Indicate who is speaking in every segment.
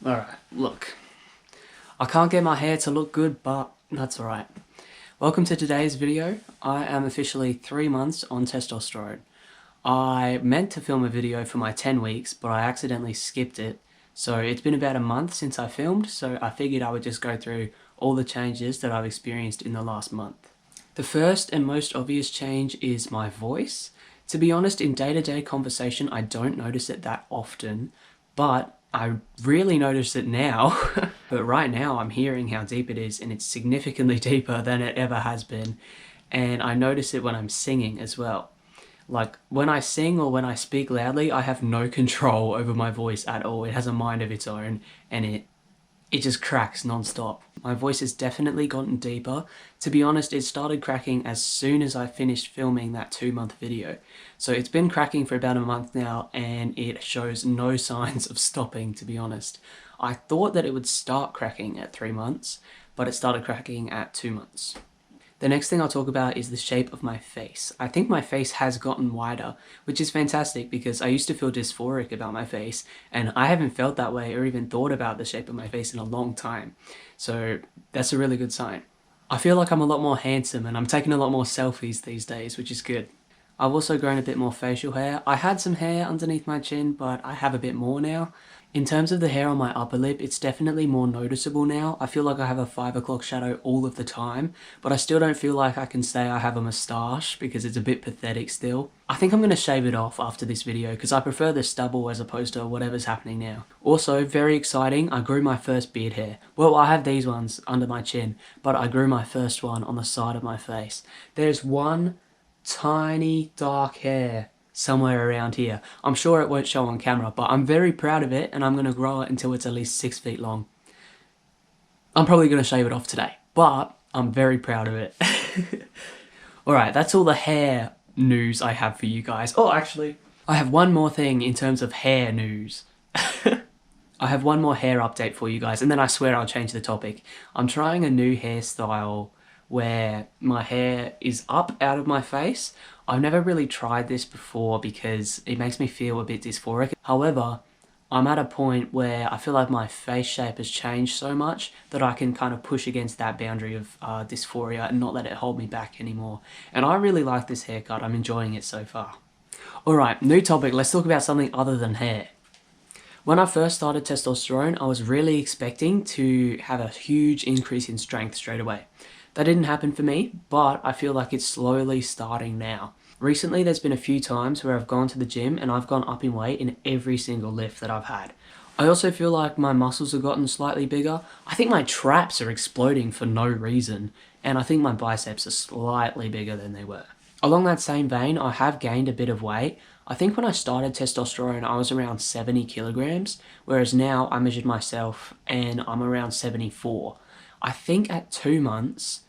Speaker 1: Alright, look. I can't get my hair to look good, but that's alright. Welcome to today's video. I am officially 3 months on testosterone. I meant to film a video for my 10 weeks, but I accidentally skipped it. So it's been about a month since I filmed, so I figured I would just go through all the changes that I've experienced in the last month. The first and most obvious change is my voice. To be honest, in day-to-day conversation, I don't notice it that often, but I really notice it now. But right now I'm hearing how deep it is, and it's significantly deeper than it ever has been. And I notice it when I'm singing as well. Like, when I sing or when I speak loudly, I have no control over my voice at all. It has a mind of its own, and it just cracks non-stop. My voice has definitely gotten deeper. To be honest, it started cracking as soon as I finished filming that 2-month video. So it's been cracking for about a month now, and it shows no signs of stopping, to be honest. I thought that it would start cracking at 3 months, but it started cracking at 2 months. The next thing I'll talk about is the shape of my face. I think my face has gotten wider, which is fantastic because I used to feel dysphoric about my face, and I haven't felt that way or even thought about the shape of my face in a long time. So that's a really good sign. I feel like I'm a lot more handsome, and I'm taking a lot more selfies these days, which is good. I've also grown a bit more facial hair. I had some hair underneath my chin, but I have a bit more now. In terms of the hair on my upper lip, it's definitely more noticeable now. I feel like I have a 5 o'clock shadow all of the time, but I still don't feel like I can say I have a moustache because it's a bit pathetic still. I think I'm going to shave it off after this video because I prefer the stubble as opposed to whatever's happening now. Also, very exciting, I grew my first beard hair. Well, I have these ones under my chin, but I grew my first one on the side of my face. There's one tiny dark hair somewhere around here. I'm sure it won't show on camera, but I'm very proud of it, and I'm going to grow it until it's at least 6 feet long. I'm probably going to shave it off today, but I'm very proud of it. Alright, that's all the hair news I have for you guys. Oh, actually, I have one more thing in terms of hair news. I have one more hair update for you guys, and then I swear I'll change the topic. I'm trying a new hairstyle where my hair is up out of my face. I've never really tried this before because it makes me feel a bit dysphoric. However, I'm at a point where I feel like my face shape has changed so much that I can kind of push against that boundary of dysphoria and not let it hold me back anymore. And I really like this haircut. I'm enjoying it so far. Alright, new topic. Let's talk about something other than hair. When I first started testosterone, I was really expecting to have a huge increase in strength straight away. That didn't happen for me, but I feel like it's slowly starting now. Recently, there's been a few times where I've gone to the gym and I've gone up in weight in every single lift that I've had. I also feel like my muscles have gotten slightly bigger. I think my traps are exploding for no reason, and I think my biceps are slightly bigger than they were. Along that same vein, I have gained a bit of weight. I think when I started testosterone, I was around 70 kilograms, whereas now I measured myself and I'm around 74. I think at 2 months,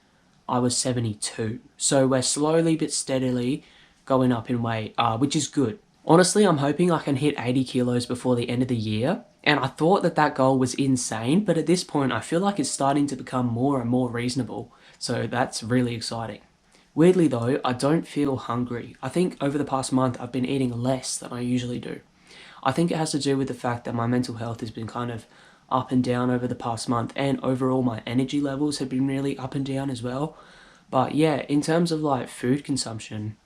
Speaker 1: I was 72. So we're slowly but steadily going up in weight, which is good. Honestly, I'm hoping I can hit 80 kilos before the end of the year. And I thought that that goal was insane, but at this point, I feel like it's starting to become more and more reasonable. So that's really exciting. Weirdly though, I don't feel hungry. I think over the past month, I've been eating less than I usually do. I think it has to do with the fact that my mental health has been kind of up and down over the past month, and overall my energy levels have been really up and down as well. But yeah, in terms of like food consumption,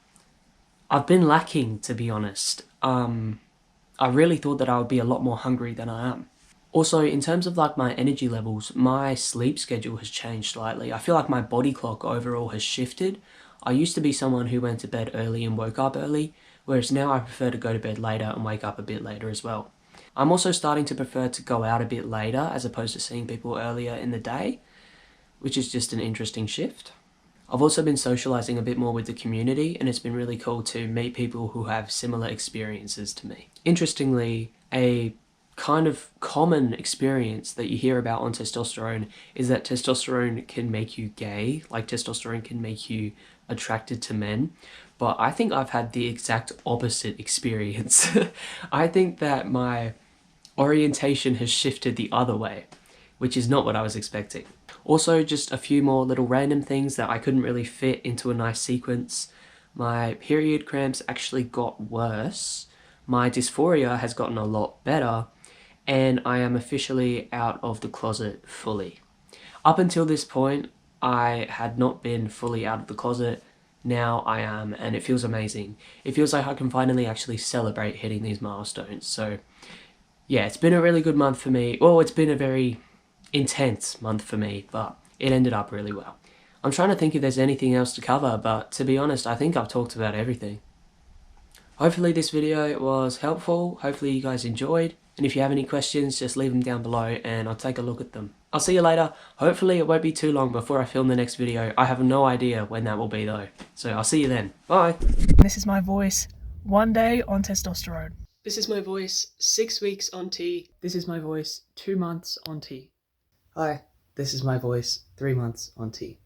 Speaker 1: I've been lacking, to be honest. I really thought that I would be a lot more hungry than I am. Also, in terms of like my energy levels, my sleep schedule has changed slightly. I feel like my body clock overall has shifted. I used to be someone who went to bed early and woke up early, whereas now I prefer to go to bed later and wake up a bit later as well. I'm also starting to prefer to go out a bit later as opposed to seeing people earlier in the day, which is just an interesting shift. I've also been socializing a bit more with the community, and it's been really cool to meet people who have similar experiences to me. Interestingly, a kind of common experience that you hear about on testosterone is that testosterone can make you gay, like testosterone can make you attracted to men. But I think I've had the exact opposite experience. I think that my orientation has shifted the other way, which is not what I was expecting. Also, just a few more little random things that I couldn't really fit into a nice sequence. My period cramps actually got worse. My dysphoria has gotten a lot better. and I am officially out of the closet fully. Up until this point, I had not been fully out of the closet. Now I am, and it feels amazing. It feels like I can finally actually celebrate hitting these milestones. So yeah, it's been a really good month for me. Well, it's been a very intense month for me, but it ended up really well. I'm trying to think if there's anything else to cover, but to be honest, I think I've talked about everything. Hopefully this video was helpful, hopefully you guys enjoyed, and if you have any questions, just leave them down below and I'll take a look at them. I'll see you later. Hopefully it won't be too long before I film the next video. I have no idea when that will be though. So I'll see you then. Bye.
Speaker 2: This is my voice, 1 day on testosterone.
Speaker 1: This is my voice, 6 weeks on T. This is my voice, 2 months on T. Hi, this is my voice, 3 months on T.